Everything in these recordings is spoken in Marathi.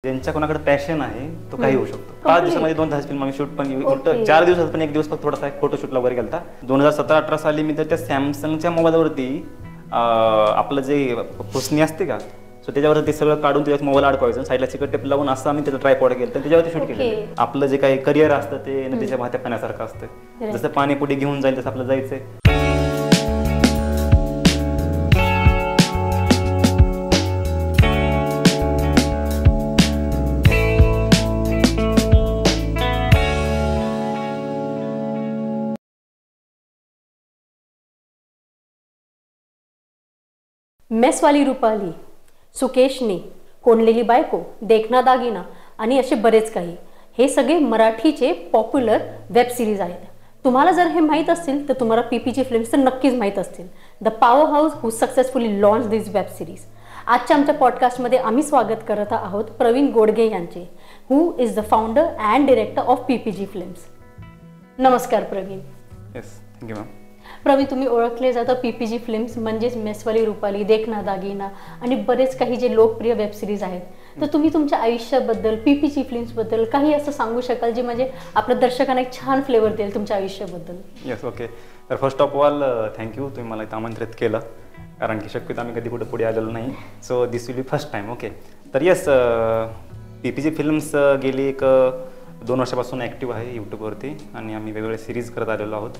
ज्यांच्या कोणाकडे पॅशन आहे तो काही होऊ शकतो. 5 दिवसामध्ये 2 तास फिल्म आम्ही शूट पण 4 दिवसात पण 1 दिवस फक्त थोडासा फोटोशूटला वगैरे गेलता. 2017-18 साली मी तर त्या सॅमसंगच्या मोबाईलवरती आपलं जे पुसणी असते का सो त्याच्यावर ते सगळं काढून त्याच्यात मोबाईल अडकवायचं, साईडला चिकट टेप लावून असं आम्ही त्याचं ट्रायपॉड केलं तर त्याच्यावरती शूट केलं. आपलं जे काही करिअर असतं ते नदीच्या वाहत्या पाण्यासारखं असतं. जसं पाणी पुढे घेऊन जाईल तसं आपलं जायचंय. मेसवाली रुपाली, सुकेशनी, कोंडलेली बायको, देखना दागिना आणि असे बरेच काही, हे सगळे मराठीचे पॉप्युलर वेब सिरीज आहेत. तुम्हाला जर हे माहीत असतील तर तुम्हाला पीपीजी फिल्म्स तर नक्कीच माहीत असतील. The power house who successfully launch this web series. आजच्या आमच्या पॉडकास्टमध्ये आम्ही स्वागत करत आहोत प्रवीण गोडगे यांचे, who is the founder and director of PPG Films. नमस्कार Praveen. Yes, thank you ma'am. Praveen, तुम्ही ओळखले जातं पीपीजी फिल्म्स म्हणजेच मेसवाली रुपाली, देखना दागिना आणि बरेच काही जे लोकप्रिय वेब सिरीज आहेत. तर तुम्ही तुमच्या आयुष्याबद्दल, पीपीजी फिल्म्सबद्दल काही असं सांगू शकाल जे म्हणजे आपल्या दर्शकांना एक छान फ्लेवर देईल तुमच्या आयुष्याबद्दल? Yes, okay. तर फर्स्ट ऑफ ऑल थँक्यू, तुम्ही मला इथं आमंत्रित केलं, कारण की शक्यतो आम्ही कधी कुठे पुढे आलेलो नाही. So this will be first time. Okay. तर येस, पीपीजी फिल्म्स गेली एक 2 वर्षापासून ॲक्टिव्ह आहे यूट्यूबवरती आणि आम्ही वेगवेगळे सिरीज करत आलेलो आहोत.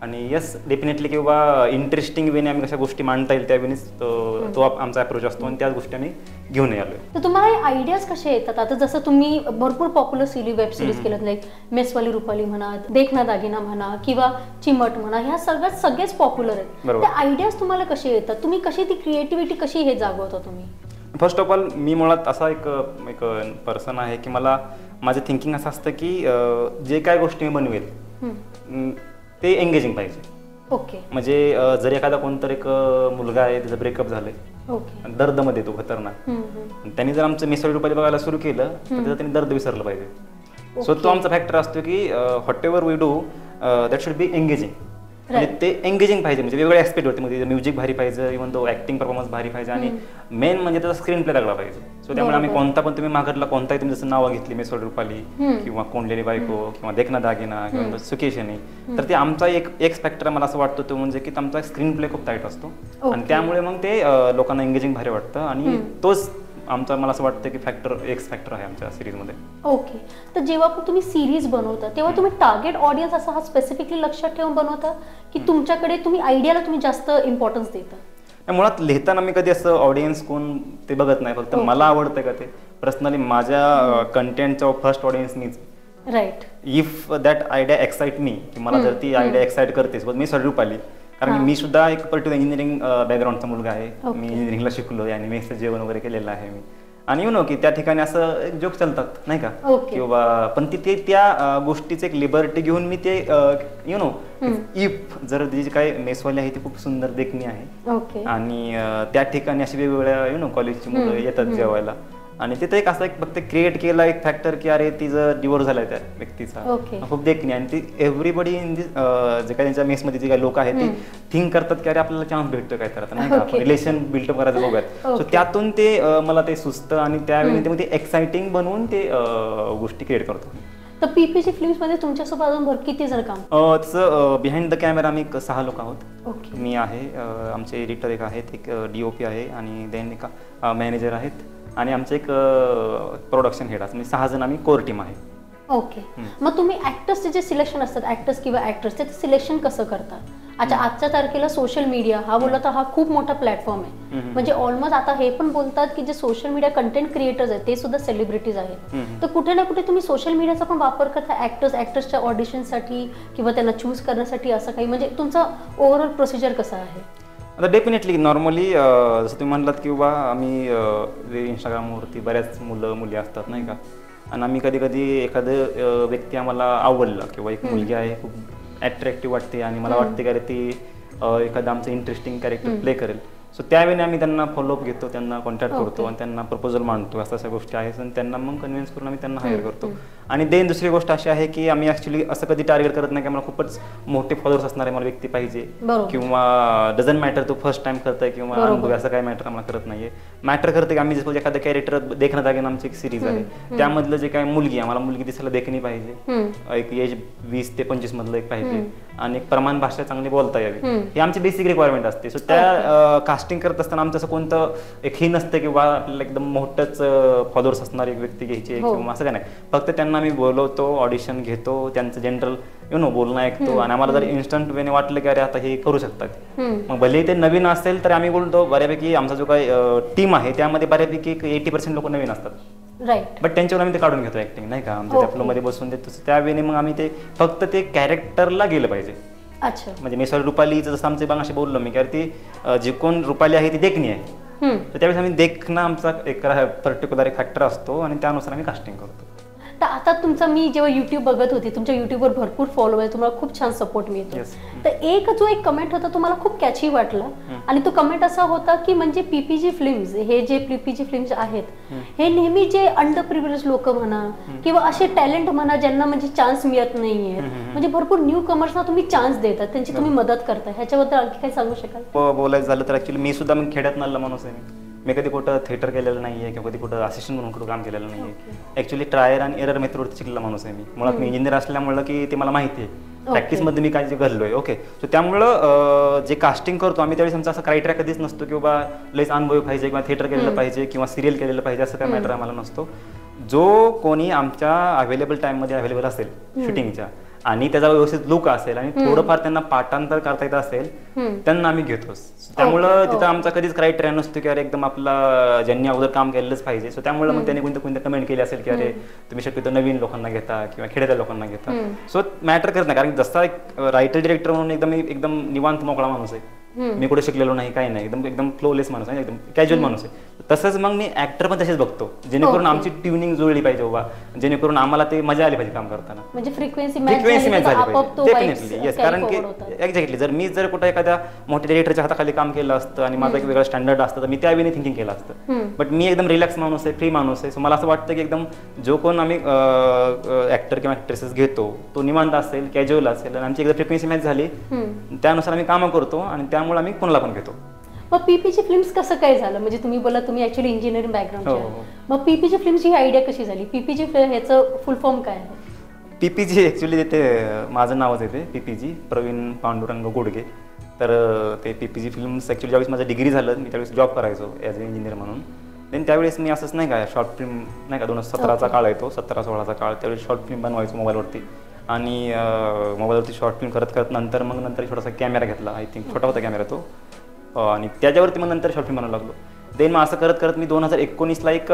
आणि येस, डेफिनेटली किंवा इंटरेस्टिंग वेने आम्ही कशा गोष्टी मांडता येईल त्यावेळेस तो आमचा अप्रोच असतो आणि त्याच गोष्टी आम्ही घेऊन आलो. तर तुम्हाला आयडियाज कसे येतात? आता जसं तुम्ही भरपूर पॉप्युलर वेब सिरीज केलं, लाईक मेसवाली रुपाली म्हणा, देखना दागिना म्हणा किंवा चिमट म्हणा, ह्या सगळेच पॉप्युलर आहेत. त्या आयडियाज तुम्हाला कसे येतात? तुम्ही कशी ती क्रिएटिव्हिटी कशी हे जागवता तुम्ही? फर्स्ट ऑफ ऑल मी मुळात असा एक पर्सन आहे की माझं थिंकिंग असं असतं की जे काय गोष्टी मी बनवेल ते एंगेजिंग पाहिजे. ओके. म्हणजे जर एखादा कोणतरी एक मुलगा आहे, त्याचं ब्रेकअप झालंय, दर्दमध्ये तो खतरनाक, त्यांनी जर आमचं मेसवाली रुपाली बघायला सुरू केलं तर त्याचं त्यांनी दर्द विसरलं पाहिजे. सो तो आमचा फॅक्टर असतो की whatever we do that should be engaging. म्हणजे ते एंगेजिंग पाहिजे, म्हणजे वेगवेगळे ऍस्पेक्ट होते. म्हणजे म्युझिक भारी पाहिजे, इव्हन तो ऍक्टिंग परफॉर्मन्स भारी पाहिजे आणि मेन म्हणजे त्याचा स्क्रीन प्ले लागला पाहिजे. सो त्यामुळे आम्ही कोणता पण तुम्ही मागतला कोणताही तुम्ही जसं नावं घेतली मेसवाली रुपाली किंवा कोंडलेली बायको किंवा देखना दागिना किंवा सुकेशनी, तर ते आमचा एक फॅक्टर मला असं वाटतं तो म्हणजे की आमचा स्क्रीन प्ले खूप टाईट असतो आणि त्यामुळे मग ते लोकांना एंगेजिंग भारी वाटतं आणि तोच आमचा मला असं वाटतं की एक्स फॅक्टर आहे आमच्या सिरीजमध्ये. ओके. तर जेव्हा पण तुम्ही सिरीज बनवता तेव्हा तुम्ही टार्गेट ऑडियन्स असा हा स्पेसिफिकली लक्षात ठेवून बनवता की तुमच्याकडे तुम्ही आयडियाला तुम्ही जास्त इम्पॉर्टन्स देता? मुळात लिहिताना मी कधी असं ऑडियन्स कोण ते बघत नाही, फक्त मला आवडतं का ते पर्सनली माझ्या कंटेंटचा फर्स्ट ऑडियन्स मीच. Right. If that idea excite me, की मला जर ती आयडिया एक्साइट करतेच मी मेसवाली रुपाली, कारण मी सुद्धा एक पर्टिक्युलर इंजिनिअरिंग बॅकग्राऊंडचा मुलगा आहे. मी इंजिनिअरिंगला शिकलो आणि मेसचं जेवण वगैरे केलेलं आहे मी. आणि यु नो की त्या ठिकाणी असं एक जोक चालतात नाही का, किंवा पण तिथे त्या गोष्टीचं एक लिबर्टी घेऊन मी ते यु नो इफ जर जी काही मेसवाली आहे ती खूप सुंदर देखणी आहे आणि त्या ठिकाणी अशी वेगवेगळ्या यु नो कॉलेजची मुलं येतात जेवायला आणि तिथे एक असं एक फक्त क्रिएट केला एक फॅक्टर की अरे तिचं डिवोर्स झालाय त्या व्यक्तीचा, खूप देखणी, आणि ती एव्हरीबडी इन दिस जे काही त्यांच्या मेसमध्ये जे काही लोक आहेत ते थिंक करतात की अरे आपल्याला चान्स भेटतो काय तर नाही का, रिलेशन बिल्डअप करायचं बघूयात. सो त्यातून ते मला ते सुचतं आणि त्यावेळी ते एक्साइटिंग बनवून ते गोष्टी क्रिएट करतो. तर पीपीजी फिल्म्समध्ये तुमच्यासोबत अजून किती जण काम? तसं बिहाइंड द कॅमेरा आम्ही 6 लोक आहोत. मी आहे, आमचे एडिटर एक आहेत, एक DOP आहे आणि देन एक मॅनेजर आहेत आणि आमचं एक प्रोडक्शन हेड असं, म्हणजे 6 जण आम्ही कोर टीम आहे. ओके. मग तुम्ही ऍक्टर्सचे जे सिलेक्शन असतात, ऍक्टर्स किंवा ऍक्ट्रेस, त्याचं सिलेक्शन कसं करता? अच्छा, आजच्या तारखेला सोशल मीडिया हा बोलला तर हा खूप मोठा प्लॅटफॉर्म आहे. म्हणजे ऑलमोस्ट आता हे पण बोलतात की जे सोशल मीडिया कंटेंट क्रिएटर्स आहेत ते सुद्धा सेलिब्रिटीज आहेत. तर कुठे ना कुठे तुम्ही सोशल मीडियाचा पण वापर करता ऍक्टर्सच्या ऑडिशनसाठी किंवा त्यांना चूज करण्यासाठी, असं काही म्हणजे तुमचं ओव्हरऑल प्रोसिजर कसं आहे? आता डेफिनेटली नॉर्मली जसं तुम्ही म्हणलात किंवा आम्ही इंस्टाग्रामवरती बऱ्याच मुली असतात नाही का, आणि आम्ही कधी कधी एखादं व्यक्ती आम्हाला आवडलं किंवा एक मुलगी आहे खूप अट्रॅक्टिव्ह वाटते आणि मला वाटते का रे ती एखादं आमचं इंटरेस्टिंग कॅरेक्टर प्ले करेल, सो त्यावेळी आम्ही त्यांना फॉलोअप घेतो, त्यांना कॉन्टॅक्ट करतो आणि त्यांना प्रपोजल मांडतो, अशा गोष्टी आहेत आणि त्यांना मग कन्व्हिन्स करून आम्ही त्यांना हायर करतो. आणि देन दुसरी गोष्ट अशी आहे की आम्ही ॲक्च्युली असं कधी टार्गेट करत नाही की आम्हाला खूपच मोठे फॉलोअर्स असणारे मला व्यक्ती पाहिजे किंवा डझंट मॅटर तो फर्स्ट टाइम करताय किंवा अनुभव, असं काय मॅटर आम्हाला करत नाहीये. मॅटर करते की आम्ही जसं एखादं कॅरेक्टर देखणं दागेन आमची एक सिरीज आहे, त्यामधलं जे काय मुलगी आम्हाला मुलगी दिसायला देखणी पाहिजे, एक एज 20 ते 25 मधलं एक पाहिजे आणि एक प्रमाण भाषा चांगली बोलता यावी, ही आमची बेसिक रिक्वायरमेंट असते. सो त्या कास्टिंग करत असताना आमचं असं कोणतं एक हे नसतं की बा आपल्याला एकदम मोठंच फॉलोअर्स असणारी एक व्यक्ती घ्यायची किंवा असं काय नाही. फक्त त्यांना आम्ही बोलवतो, ऑडिशन घेतो, त्यांचं जनरल बोलणं ऐकतो आणि आम्हाला जर इन्स्टंट वेने वाटलं की अरे आता हे करू शकतात, मग भले ते नवीन असेल तर आम्ही बोलतो बऱ्यापैकी आमचा जो काही टीम आहे त्यामध्ये बऱ्यापैकी 80% लोक नवीन असतात, राईट, बट त्यांच्यावर आम्ही ते काढून घेतो ऍक्टिंग नाही का, आमच्या त्या फ्लोमध्ये बसून देतो. त्यावेळी मग आम्ही ते फक्त ते कॅरेक्टरला गेलं पाहिजे. अच्छा, म्हणजे मी सॉरी रुपालीचं जसं आमचे बांगाशी बोललो मी की ती जी कोण रुपाली आहे ती देखणी आहे, तर त्यावेळेस आम्ही देखणं आमचा एक पर्टिक्युलर एक फॅक्टर असतो आणि त्यानुसार आम्ही कास्टिंग करतो. तर आता तुमचा मी जेव्हा युट्यूब बघत होते, तुमच्या युट्यूबवर भरपूर फॉलोअर आहे, तुम्हाला खूप छान सपोर्ट मिळतो. तर एक जो एक कमेंट होता तो मला खूप कॅची वाटला आणि तो कमेंट असा होता की म्हणजे पीपीजी फिल्म्स, हे जे पीपीजी फिल्म्स आहेत हे नेहमी जे अंडर प्रिव्हिलेज लोक म्हणा किंवा असे टॅलेंट म्हणा ज्यांना म्हणजे चान्स मिळत नाहीये, म्हणजे भरपूर न्यू कमर्सना तुम्ही चान्स देतात, त्यांची तुम्ही मदत करता, ह्याच्याबद्दल आणखी काही सांगू शकाल? बोलायचं झालं तर ऍक्च्युली मी सुद्धा खेड्यात नाला माणूस आहे. मी कधी कुठं थिएटर केलेलं नाहीये किंवा कधी कुठं असिस्टंट म्हणून कुठं काम केलेलं नाहीये. ऍक्च्युली ट्रायल आणि एरर मेथडवरती शिकलेला माणूस आहे मी. मुळात मी इंजिनियर असल्यामुळे की ते मला माहिती आहे, प्रॅक्टिसमध्ये मी काय जे घडलोय. ओके, सो त्यामुळं जे कास्टिंग करतो आम्ही त्यावेळेस आमचा असा क्रायटेरिया कधीच नसतो की बाबा लयच अनुभव पाहिजे किंवा थिएटर केलेलं पाहिजे किंवा सिरियल केलेलं पाहिजे, असं काय मॅटर आम्हाला नसतो. जो कोणी आमच्या अवेलेबल टाइममध्ये अवेलेबल असेल शूटिंगच्या आणि त्याचा व्यवस्थित लुक असेल आणि थोडंफार त्यांना पाठांतर करता येत असेल त्यांना आम्ही घेतोच. त्यामुळं तिथं आमचा कधीच क्रायटेरिया नसतो की अरे एकदम आपला ज्यांनी अगोदर काम केलेलंच पाहिजे. सो त्यामुळे मग त्यांनी कोणत्या कमेंट केली असेल की अरे तुम्ही शक्यतो नवीन लोकांना घेता किंवा खेड्यातल्या लोकांना घेता. सो मॅटर करत नाही, कारण जसा एक रायटर डिरेक्टर म्हणून एकदम निवांत मोकळा माणूस आहे, मी कुठे शिकलेलो नाही काही नाही, एकदम फ्लोलेस माणूस आहे, एकदम कॅज्युअल माणूस आहे. तसंच मग मी ऍक्टर पण तसेच बघतो जेणेकरून आमची ट्युनिंग जुळली पाहिजे बाबा, जेणेकरून आम्हाला ते मजा आली पाहिजे काम करताना, म्हणजे फ्रिक्वेन्सी मॅच झाली पाहिजे. डेफिनेटली येस, कारण की एक्झॅक्टली जर कुठं एखाद्या मोठ्या डिरेक्टरच्या हाताखाली काम केलं असतं आणि माझं एक वेगळं स्टँडर्ड असतं तर मी त्यावेळी थिंकिंग केलं असतं. बट मी एकदम रिलॅक्स माणूस आहे, फ्री माणूस आहे. सो मला असं वाटतं की एकदम जो कोण आम्ही ऍक्टर किंवा ऍक्ट्रेसेस घेतो तो निवांत असेल, कॅज्युअल असेल आणि आमची एकदा फ्रिक्वेन्सी मॅच झाली त्यानुसार आम्ही कामं करतो आणि त्यामुळे आम्ही कोणाला पण घेतो. मग पीपीजी फिल्म्स कसं काय झालं? म्हणजे तुम्ही बोला तुम्ही ऍक्च्युअली इंजिनिअरिंग बॅकग्राऊंड, मग पीपीजी फिल्म्सची ही आयडिया कशी झाली? पीपीजी ह्याचं फुल फॉर्म काय आहे? पीपीजी ऍक्च्युली ते माझं नावच येते पीपीजी, प्रवीण पांडुरंग गोडगे. तर ते पीपीजी फिल्म्स ऍक्च्युली ज्यावेळेस माझं डिग्री झालं मी त्यावेळेस जॉब करायचो ॲज अ इंजिनियर म्हणून. देन त्यावेळेस मी असंच नाही का शॉर्ट फिल्म नाही का 2017चा काळ आहे तो, 17-16चा काळ, त्यावेळेस शॉर्ट फिल्म बनवायचो मोबाईलवरती आणि मोबाईलवरती शॉर्ट फिल्म करत नंतर छोटासा कॅमेरा घेतला, आय थिंक छोटा होता कॅमेरा तो, आणि त्याच्यावरती मग नंतर शॉर्ट फिल्म बनवायला लागलो. देन मग असं करत मी 2019ला एक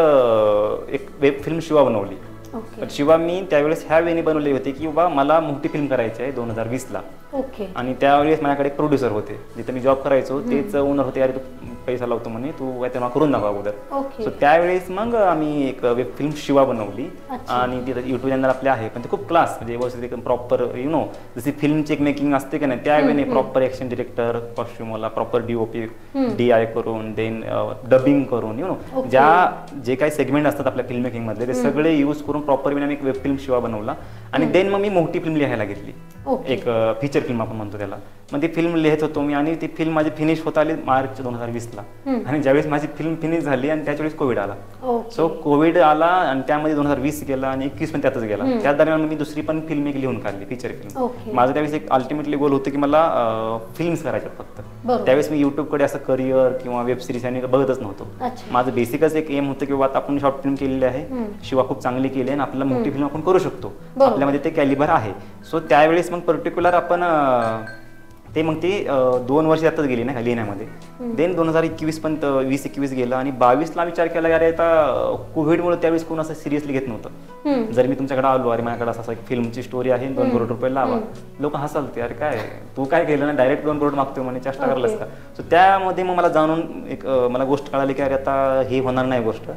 वेब फिल्म शिवा बनवली. तर शिवा मी त्यावेळेस ह्या वेळी बनवली होती की बाबा मला मोठी फिल्म करायची आहे 2020ला. आणि त्यावेळेस माझ्याकडे एक प्रोड्युसर होते, जिथे मी जॉब करायचो तेच ओनर होते, अरे तू पैसा लावतो म्हणे, तू काय तेव्हा करून दाखवा अगोदर. सो त्यावेळेस मग आम्ही एक वेब फिल्म शिवा बनवली आणि तिथं युट्यूब चॅनल आपले आहे, पण ते खूप क्लास म्हणजे व्यवस्थित प्रॉपर जशी फिल्मची एक मेकिंग असते की नाही त्यावेळी प्रॉपर ॲक्शन डिरेक्टर, कॉस्ट्युमवाला, प्रॉपर DOP DI करून देन डबिंग करून ज्या जे काही सेगमेंट असतात आपल्या फिल्म मेकिंग मधले ते सगळे यूज करून प्रॉपर वेने एक वेब फिल्म शिवा बनवला. आणि देन मग मी मोठी फिल्म लिहायला घेतली, एक फीचर फिल्म आपण म्हणतो त्याला. मग ती फिल्म लिहित होतो मी आणि ती फिल्म माझी फिनिश होत आली मार्च 2020ला. आणि ज्यावेळेस माझी फिल्म फिनिश झाली आणि त्याच वेळेस कोविड आला. सो कोविड आला आणि त्यामध्ये 2020 गेला आणि 21 पण त्यातच गेला. त्या दरम्यान मी दुसरी पण फिल्म एक लिहून काढली, फीचर फिल्म. माझं त्यावेळेस एक अल्टिमेटली गोल होतं की मला फिल्म्स करायच्या फक्त. त्यावेळेस मी युट्यूबकडे असं करिअर किंवा वेब सिरीज आणि बघतच नव्हतो. माझं बेसिकच एक एम होतं की आता आपण शॉर्ट फिल्म केलेली आहे, शिवा खूप चांगली केली आणि आपल्याला मोठी फिल्म आपण करू शकतो, आपल्यामध्ये ते कॅलिबर आहे. सो त्यावेळेस मग पर्टिक्युलर आपण ते मग ते 2 वर्ष आताच गेली ना लिहिण्यामध्ये. देन 2021 पण 20-21 गेलं आणि 22ला विचार केला अरे आता कोविडमुळे त्यावेळेस कोण असं सिरियसली घेत नव्हतं. जर मी तुमच्याकडे आलो अरे माझ्याकडे असं एक फिल्मची स्टोरी आहे 2 करोड रुपये लावा, लोक हसालते अरे काय तू काय केलं ना डायरेक्ट 2 करोड मागतोय म्हणे, चेष्टा करलास का. सो त्यामध्ये मग मला जाणून एक मला गोष्ट कळाली की अरे आता हे होणार नाही गोष्ट,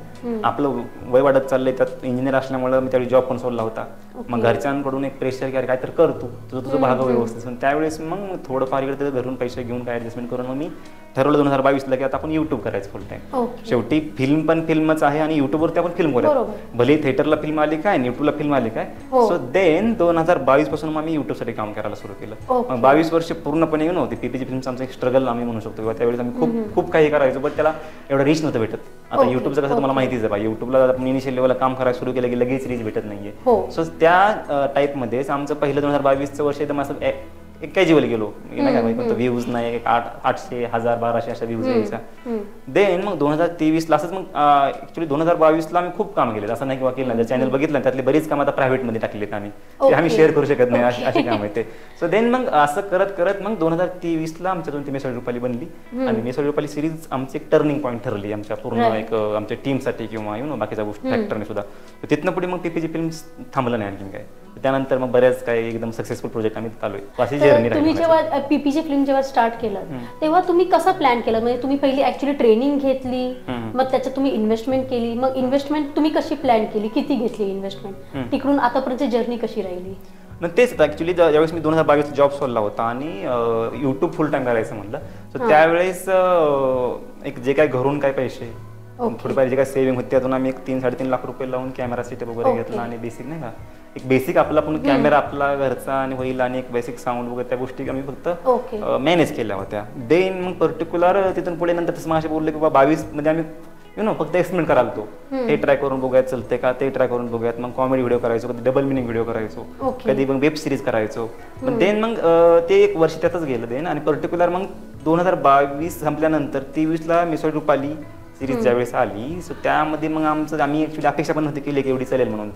आपलं वय वाढत चाललंय, त्यात इंजिनियर असल्यामुळे मी त्यावेळी जॉब पण सोडला होता. मग घरच्यांकडून एक प्रेशर की अरे काय तर कर तू तुझं भाग व्यवस्थित. त्यावेळेस मग थोडंफार इकडे घरून पैसे घेऊन काय ऍडजस्टमेंट करून मग मी ठरवलं 2022ला की आता आपण युट्यूब करायचं फुल टाइम. ओके. शेवटी फिल्म पण फिल्मच आहे आणि युट्यूबवरती आपण फिल्म करूया. बरोबर. भले थिएटरला फिल्म आली काय, युट्यूबला फिल्म आली काय. हो. सो देन 2022 पासून मग आम्ही युट्यूबसाठी काम करायला सुरू केलं. ओके. मग 22 वर्ष पूर्णपणे होती पीपीजी फिल्मचं आमचं एक स्ट्रगल आम्ही म्हणू शकतो किंवा त्यावेळेस आम्ही खूप खूप काही करायचो, बट त्याला एवढं रीच नव्हतं भेटत. आता ओके. युट्यूबचं कसं तुम्हाला माहितीच आहे, युट्यूबला आपण इनिशियल लेवलला काम करायला सुरू केलं की लगेच रीच भेटत नाहीये. हो. सो त्या टाईपमध्येच आमचं पहिलं 2022चं वर्ष एकदम असं एक कॅज्युअल गेलो, नाही का, कोणतं व्ह्यूज नाही, 800, 1000, 1200 अशा व्ह्यूज यायच्या. देन मग 2023ला असंच मग ऍक्च्युली 2022ला आम्ही खूप काम केले, असं नाही किंवा केलं. चॅनल बघितलं त्यातले बरीच काम आता प्रायव्हेटमध्ये टाकलेत आम्ही, ते आम्ही शेअर करू शकत नाही अशी काम आहे ते. सो देन मग असं करत करत मग 2023ला आमच्यातून ती मिसळ रुपाली बनली आणि मिसळ रुपाली सिरीज आमची एक टर्निंग पॉईंट ठरली आमच्या पूर्ण एक आमच्या टीमसाठी किंवा बाकीच्या गोष्टी फॅक्टरने सुद्धा. तिथनं पुढे मग पीपीजी फिल्म थांबलं नाही आणखी काय. त्यानंतर मग बऱ्याच काही एकदम सक्सेसफुल प्रोजेक्ट आम्ही चालू आहे. तुम्ही जेव्हा पीपीजी फिल्म जेव्हा स्टार्ट केलं तेव्हा तुम्ही कसं प्लॅन केलं, म्हणजे तुम्ही पहिली ऍक्च्युली ट्रेनिंग घेतली, मग त्याच्यात तुम्ही इन्व्हेस्टमेंट केली, मग इन्व्हेस्टमेंट तुम्ही कशी प्लॅन केली, किती घेतली इन्व्हेस्टमेंट, तिकडून आतापर्यंत जर्नी कशी राहिली? मग तेच ऍक्च्युली ज्यावेळेस मी 2022 जॉब सोडला होता आणि युट्यूब फुल टाइम करायचं म्हटलं, तर त्यावेळेस एक जे काय घरून काय पैसे थोडीफार जे काय सेव्हिंग होती त्यातून आम्ही एक 3-3.5 लाख रुपये लावून कॅमेरा सेटअप वगैरे घेतला आणि बेसिक नाही का एक बेसिक आपला पण कॅमेरा आपला घरचा आणि होईल आणि एक बेसिक साऊंड वगैरे त्या गोष्टी आम्ही फक्त मॅनेज केल्या होत्या. देन मग पर्टिक्युलर तिथून पुढे नंतर तसं माझ्या बोलले की 22 मध्ये आम्ही फक्त एक्सपेरिमेंट करायला तो हे ट्राय करून बघूयात चलते का, ते ट्राय करून बघूयात. मग कॉमेडी व्हिडिओ करायचो, कधी डबल मिनिंग व्हिडिओ करायचो, कधी मग वेब सिरीज करायचो. पण देन मग ते एक वर्ष त्यातच गेलं देन आणि पर्टिक्युलर मग 2022 संपल्यानंतर 23ला मिसळ रुपाली सिरीज ज्यावेळेस आली, सो त्यामध्ये मग आम्ही ऍक्च्युली अपेक्षा पण नव्हती केली की एवढी चालेल म्हणून.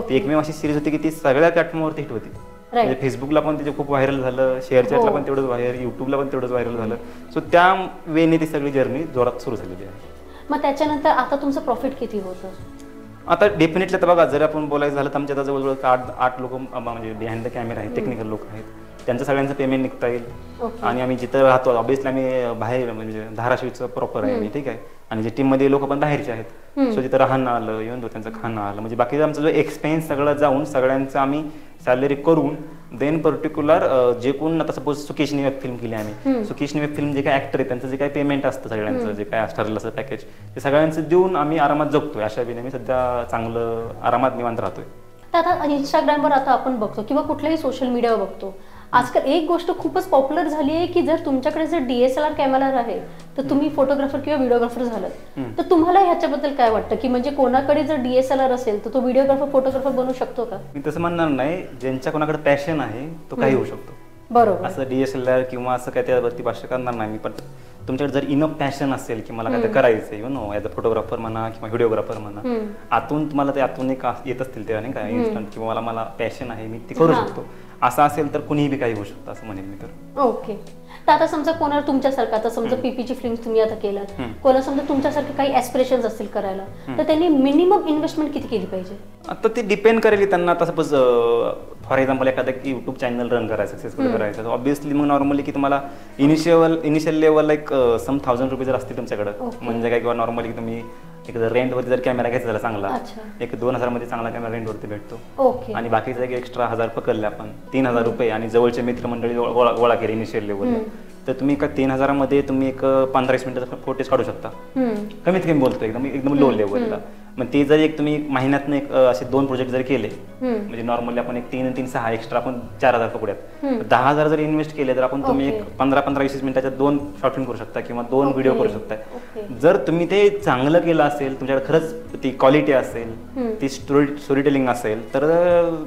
ती एकमेव अशी सिरीज होती की ती सगळ्या प्लॅटफॉर्मवरती हिट होती. म्हणजे फेसबुकला पण तिचे खूप व्हायरल झालं, शेअर चॅटला पण तेवढंच व्हायरल, युट्यूबला पण तेवढंच व्हायरल झालं. सो त्या वेने ती सगळी जर्नी जोरात सुरू झालेली आहे. मग त्याच्यानंतर आता तुमचं प्रॉफिट किती होतं? आता डेफिनेटली आता बघा, जर आपण बोलायचं झालं तर आमच्या आता जवळजवळ 8 लोक म्हणजे बिहाइंड द कॅमेरा आहेत, टेक्निकल लोक आहेत, त्यांचं सगळ्यांचं पेमेंट निघता येईल. आणि आम्ही जिथं राहतो ऑब्व्हियसली आम्ही बाहेर म्हणजे धाराशिवचं प्रॉपर आहे, ठीक आहे, आणि जे टीममध्ये लोक पण बाहेरचे आहेत. सो जिथं राहणं आलं, इव्हन दो त्यांचं खाणं आलं, म्हणजे बाकीचं आमचा जो एक्सपेन्स सगळं जाऊन सगळ्यांचं आम्ही सॅलरी करून देन पर्टिक्युलर जे कोण आता सपोज सुकेशनी वेब फिल्म केली आम्ही, सुकेशनी वेब फिल्म जे काय ऍक्टर आहे त्यांचं जे काही पेमेंट असतं सगळ्यांचं जे काय ठरलेलं असतं पॅकेज, ते सगळ्यांचं देऊन आम्ही आरामात जगतोय. अशा वेळी मी सध्या चांगलं आरामात निवांत राहतोय. तर आता इंस्टाग्रामवर आता आपण बघतो किंवा कुठल्याही सोशल मीडियावर बघतो, आजकाल एक गोष्ट खूपच पॉप्युलर झाली आहे की जर तुमच्याकडे जर DSLR कॅमेरा आहे तर तुम्ही फोटोग्राफर किंवा व्हिडिओग्राफर झालात. तर तुम्हाला ह्याच्याबद्दल काय वाटतं की म्हणजे कोणाकडे जर DSLR असेल तर तो व्हिडिओग्राफर फोटोग्राफर बनू शकतो का? मी तसं म्हणणार नाही, ज्यांच्या कोणाकडे पॅशन आहे तो काही होऊ शकतो. बरोबर. असं DSLR किंवा असं काय त्यावरती भाष्य करणार नाही मी, पण तुमच्याकडे जर इनफ पॅशन असेल की मला काय ते करायचंय, ॲज अ फोटोग्राफर म्हणा किंवा व्हिडिओग्राफर म्हणा, आतून तुम्हाला ते आतून एक येत असतील तेव्हा नाही का इन्स्टंट किंवा मला पॅशन आहे मी ते करू शकतो असं असेल तर कुणीही बी काही होऊ शकतं असं म्हणेन मी तर. ओके. तर आता समजा कोणाला तुमच्यासारखं आता समजा पीपीजी फिल्म तुम्ही आता केलात, कोणाला समजा तुमच्यासारखे काही ऍस्पिरेशन्स असतील करायला, तर त्यांनी मिनिमम इन्व्हेस्टमेंट किती केली पाहिजे? आता ते डिपेंड करेल त्यांना. आता सपोज फॉर एक्झाम्पल एखादा युट्यूब चॅनल रन करायचं, सक्सेसफुल करायचं, ऑब्व्हियसली मग नॉर्मली की तुम्हाला इनिशियल लेवल लाईक सम 1000 रुपये जर असतील तुमच्याकडं म्हणजे काय, किंवा नॉर्मली की तुम्ही एक जर रेंटवरती जर कॅमेरा घ्यायचा झाला चांगला, एक 2000 मध्ये चांगला कॅमेरा रेंटवरती भेटतो आणि बाकीचा एक एक्स्ट्रा 1000 पकडले आपण 3000 रुपये आणि जवळचे मित्रमंडळी गोळा केले इनिशियल लेवलला, तर तुम्ही का 3000 मध्ये तुम्ही एक 15-20 मिनिटाचा फोटेज काढू शकता कमीत कमी बोलतो, एकदम लो लेवलला. मग ते जर एक तुम्ही महिन्यातनं एक असे 2 प्रोजेक्ट जर केले म्हणजे नॉर्मली आपण एक 3 आणि 3 6 एक्स्ट्रा आपण 4000 पकडूयात, 10,000 जर इन्व्हेस्ट केले तर आपण तुम्ही एक 15-20 मिनिटाच्या 2 शॉर्ट फिल्म करू शकता किंवा 2 व्हिडिओ करू शकता. जर तुम्ही ते चांगलं केलं असेल, तुमच्याकडे खरंच ती क्वालिटी असेल, ती स्टोरी टेलिंग असेल, तर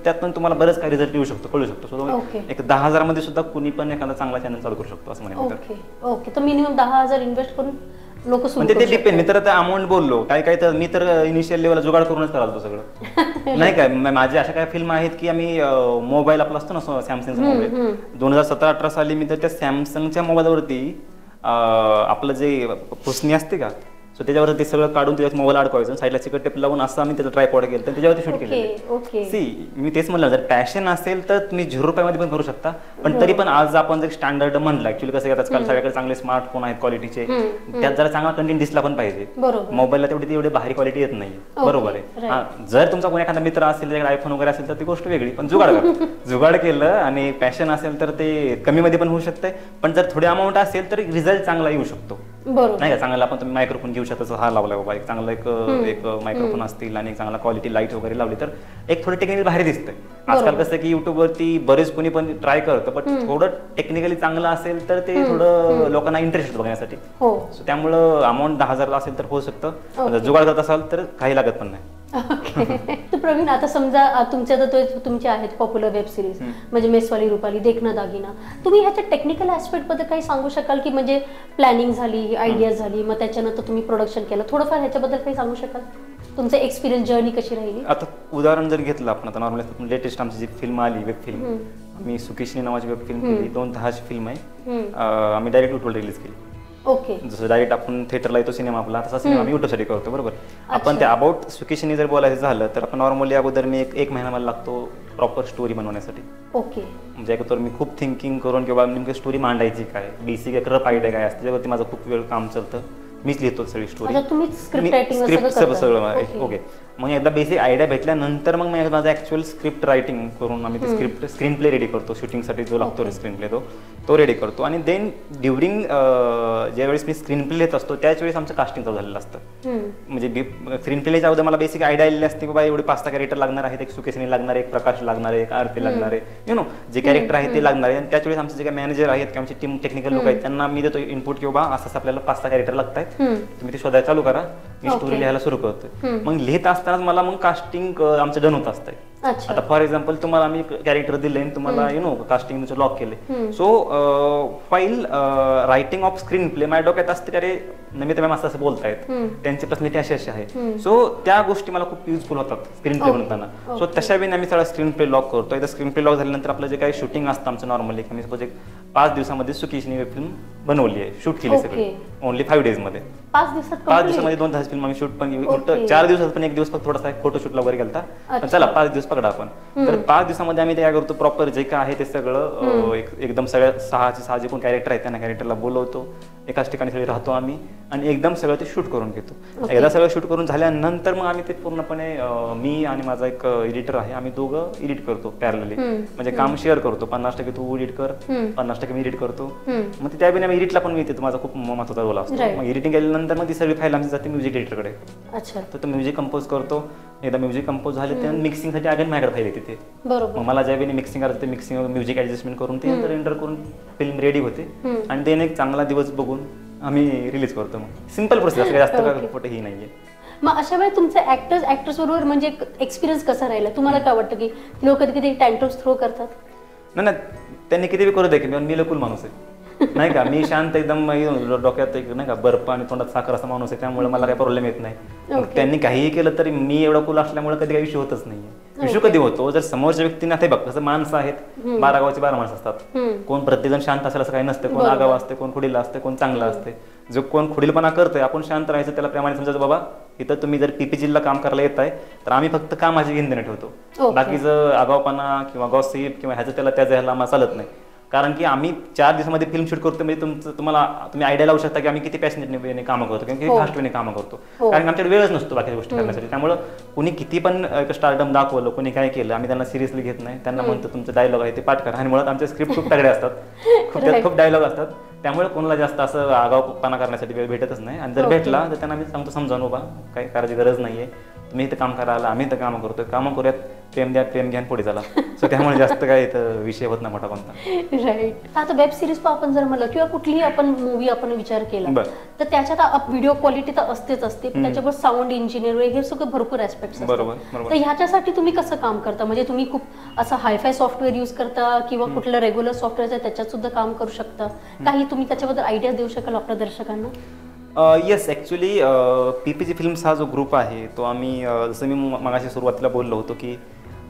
त्यातून तुम्हाला बरंच काही रिझल्ट येऊ शकतो, कळू शकतो. एक 10,000 मध्ये सुद्धा कुणी पण एखादा चांगला चॅनल चालू करू शकतो असं म्हणेन. ओके. तर मिनिमम 10,000 इन्व्हेस्ट करून लोक म्हणजे ते डिपेंड. मी तर आता अमाऊंट बोललो काय तर मी तर इनिशियल लेवलला जुगाड करूनच करालो सगळं नाही काय. माझे अशा काय फिल्म आहेत की आम्ही मोबाईल आपला असतो ना सॅमसंगचा मोबाईल, 2017-18 साली मी तर त्या सॅमसंगच्या मोबाईलवरती आपलं जे पुसणी असते का, सो त्याच्यावर ते सगळं काढून त्याच्यात मोबाईल अडकवायचं, साईडला चिकट टेप लावून असं आम्ही त्याचा ट्रायपॉड केलं तर त्याच्यावरती शूट केलं. सी मी तेच म्हणलं, जर पॅशन असेल तर तुम्ही 0 रुपयामध्ये पण करू शकता, पण तरी पण आज आपण जर स्टँडर्ड म्हणलं, ऍक्च्युअली कसं आजकाल सगळ्याकडे चांगले स्मार्टफोन आहेत क्वालिटीचे, त्यात जरा चांगला कंटेंट दिसला पण पाहिजे. मोबाईलला तेवढी भारी क्वालिटी येत नाही. बरोबर आहे. जर तुमचा कोणी एखादा मित्र असेल त्याच्याकडे आयफोन वगैरे असेल तर ती गोष्ट वेगळी, पण जुगाड केलं आणि पॅशन असेल तर ते कमी मध्ये पण होऊ शकतंय, पण जर थोडी अमाऊंट असेल तर रिझल्ट चांगला येऊ शकतो. नाही का, चांगला आपण तुम्ही मायक्रोफोन घेऊ शकता, हा लावला बाबा एक चांगला एक मायक्रोफोन असतील आणि चांगला क्वालिटी लाईट वगैरे लावली तर एक थोडं टेक्निकली भारी दिसतंय. आजकाल कसं की युट्यूबवरती बरेच कोणी पण ट्राय करतं, पण थोडं टेक्निकली चांगलं असेल तर ते थोडं लोकांना इंटरेस्ट बघण्यासाठी. त्यामुळं अमाऊंट 10,000 असेल तर होऊ शकतं, जर जुगाड करत असाल तर काही लागत पण नाही. तर प्रवीण, आता समजा तुमचे आहेत पॉप्युलर वेब सिरीज म्हणजे मेसवाली रुपाली, देखना दागिना, तुम्ही ह्याच्या टेक्निकल ऍस्पेक्ट बद्दल काही सांगू शकाल की म्हणजे प्लॅनिंग झाली, आयडिया झाली, मग त्याच्यानंतर तुम्ही प्रोडक्शन केलं, थोडंफार ह्याच्याबद्दल काही सांगू शकाल? तुमचं एक्सपिरियन्स जर्नी कशी राहिली? आता उदाहरण जर घेतलं आपण, आता नॉर्मली लेटेस्ट आमची जी फिल्म आली, वेब फिल्म, आम्ही सुकेशनी नावाची वेब फिल्म केली, 2010ची फिल्म आहे. आम्ही डायरेक्ट युट्यूबवर रिलीज केली. जसं डायरेक्ट आपण थिएटरला येतो सिनेमा आपला, तसा सिनेमा आम्ही युट्यूबसाठी करतो. बरोबर. आपण त्या अबाउट सुकेशनी जर बोलायचं झालं तर आपण नॉर्मली अगोदर मी एक महिना मला लागतो प्रॉपर स्टोरी बनवण्यासाठी. म्हणजे अगोदर मी खूप थिंकिंग करून किंवा नेमकी स्टोरी मांडायची काय, बेसिक एक रफ आयडिया काय असते, त्याच्यावरती माझं खूप वेळ काम चालतं. मीच लिहितो सगळी स्टोरी, स्क्रिप्ट सगळं. ओके. मग एकदा बेसिक आयडिया भेटल्यानंतर मग मी माझं ऍक्च्युअल स्क्रिप्ट रायटिंग करून आम्ही ते स्क्रीन प्ले रेडी करतो. शूटिंगसाठी जो लागतो स्क्रीन प्ले तो रेडी करतो. आणि देन ड्युरिंग ज्यावेळेस मी स्क्रीन प्ले लिहित असतो त्याच वेळेस आमचं कास्टिंग चालू झालेलं असतं. म्हणजे स्क्रीन प्ले लिहायच्या अगोदर मला बेसिक आयडिया आलेली असते की बाबा एवढे 5-6 कॅरेक्टर लागणार आहेत, एक सुकेशनी लागणार आहे, एक प्रकाश लागणार आहे, एक आरती लागणार आहे, यु नो जे कॅरेक्टर आहे ते लागणार आहे. आणि त्याच वेळेस आमचे जे काही मॅनेजर आहेत किंवा आमची टीम टेक्निकल लोक आहेत त्यांना मी देतो इनपुट की बाबा असं आपल्याला 5-6 कॅरेक्टर लागत आहेत, तुम्ही ते शोधायला चालू करा, मी स्टोरी लिहायला सुरू करतो. मग लिहित असताना मला मग कास्टिंग आमचं डन होत असतंय. आता फॉर एक्झाम्पल तुम्हाला आम्ही कॅरेक्टर दिले, तुम्हाला यु नो कास्टिंग लॉक केले, so file writing of screen play माझ्या डोक्यात असते की अरे नमिता मॅम असं बोलतायत, त्यांची पर्सनॅलिटी अशी आहे. सो त्या गोष्टी मला खूप युजफुल होतात स्क्रीन प्ले बनवताना. सो तशा वेळी आम्ही सगळा स्क्रीन प्ले लॉक करतो. एकदा स्क्रीन प्ले लॉक झाल्यानंतर आपलं जे काही शूटिंग असतं आमचं नॉर्मली, आम्ही सपोज एक 5 दिवसामध्ये सुकेशनी वेब फिल्म बनवली आहे, शूट केली सगळी ओनली 5 डेजमध्ये. 5 दिवसामध्ये 2 तास फिल्म आम्ही शूट पण, 4 दिवसात पण 1 दिवस फक्त थोडासा फोटोशूटला वगैरे गेलता, चला 5 दिवस पकडा आपण. तर 5 दिवसामध्ये आम्ही काय करतो, प्रॉपर जे काय आहे ते सगळं एकदम सगळ्या 6 जे कोण कॅरेक्टर आहेत त्यांना कॅरेक्टरला बोलवतो, एकाच ठिकाणी सगळे राहतो आम्ही आणि एकदम सगळं ते शूट करून घेतो. एकदा सगळं शूट करून झाल्यानंतर मग आम्ही ते पूर्णपणे मी आणि माझा एक एडिटर आहे, आम्ही दोघं एडिट करतो पॅरलली. म्हणजे काम शेअर करतो, 50% तू एडिट कर, 50% मी एडिट करतो. मग त्या वेळी आम्ही एडिटला पण मी येते, माझा खूप महत्त्वाचा रोल असतो. मग एडिटिंग केल्यानंतर मग ती सगळी फाईल आमची जाते म्युझिक एडिटरकडे. तर तो म्युझिक कंपोज करतो. एकदा म्युझिक कंपोज झाले तर मिक्सिंगसाठी अगेन माझ्याकडे फाईल येते तिथे. मग मला ज्यावेळी मिक्सिंग करायचं ते मिक्सिंग म्युझिक ऍडजस्टमेंट करून ते रेंडर करून फिल्म रेडी होते आणि देन एक चांगला दिवस बघून आम्ही रिलीज करतो. मग सिंपल प्रोसेस, जास्त काय ही नाहीये. मग अशा वेळी तुमचं ऍक्टर्स बरोबर म्हणजे एक्सपिरियन्स कसा राहिला? तुम्हाला काय वाटतं की लोक कधी टँट्रम्स थ्रो करतात? नाही, त्यांनी किती करू दे, मी लकुल माणूस आहे नाही का, मी शांत एकदम डोक्यात एक नाही का बर्फ आणि तोंडात साखर असा माणूस आहे, त्यामुळे मला काही प्रॉब्लेम येत नाही. त्यांनी काहीही केलं तरी मी एवढा कूल असल्यामुळे कधी काही इश्यू होतच नाहीये. इश्यू कधी होतो जर समोरच्या व्यक्तीने आता बघ कसं माणसं आहेत, 12 गावाची 12 माणसं असतात, कोण प्रत्येकजण शांत असेल असं काही नसतं, कोण आगाव असते, कोण खुडीला असते, कोण चांगला असते. जो कोण खुडीलपणा करतोय आपण शांत राहायचं, त्याला प्रेमाने समजायचं बाबा इथं तुम्ही जर पीपीजीला काम करायला येत आहे तर आम्ही फक्त कामाची घेणं ठेवतो, बाकीचं आगावपणा किंवा गॉसिप किंवा ह्याचं त्याला त्याचं ह्याला आम्हाला चालत नाही. कारण की आम्ही 4 दिवसामध्ये फिल्म शूट करतो, म्हणजे तुम्ही आयडिया लावू शकता की आम्ही किती पॅशनेटने कामं करतो किंवा किती फास्ट वेने कामं करतो, कारण आमच्याकडे वेळच नसतो बाकी गोष्टी करण्यासाठी. त्यामुळे कुणी किती पण स्टार्टअप दाखवलं, कोणी काय केलं, आम्ही त्यांना सिरियसली घेत नाही. त्यांना म्हणतो तुमचं डायलॉग आहे ते पाठ करा, आणि मुळात आमचे स्क्रिप्ट खूप तगडे असतात, त्यात खूप डायलॉग असतात, त्यामुळे कोणाला जास्त असं आगावपणा करण्यासाठी वेळ भेटतच नाही. आणि जर भेटला तर त्यांना आम्ही सांगतो समजावून बाबा काही करायची गरज नाहीये, तुम्ही इथं काम करायला, आम्ही इथं कामं करतोय, कामं करूयात, प्रेम द्या, प्रेम घ्या, पुढे झाला. सो त्यामुळे जास्त काय इथं विषय होत नाही मोठा कोणता. राईट. आता वेब सिरीज आपण जर म्हणलं किंवा कुठलीही आपण मूवी आपण विचार केला तर त्याच्यात व्हिडिओ क्वालिटी तर असतेच असते, त्याच्यावर साऊंड इंजिनियर वगैरे हे सगळं भरपूर ऍस्पेक्ट्स असतात. तर ह्याच्यासाठी तुम्ही कसं काम करता? म्हणजे तुम्ही खूप असं हायफाय सॉफ्टवेअर यूज करता किंवा कुठलं रेग्युलर सॉफ्टवेअर आहे त्याच्यात सुद्धा काम करू शकता? काही तुम्ही त्याच्याबद्दल आयडिया देऊ शकाल आपल्या दर्शकांना? येस, ॲक्च्युली पीपीजी फिल्म्स हा जो ग्रुप आहे तो आम्ही जसं मी मगाशी सुरुवातीला बोललो होतो की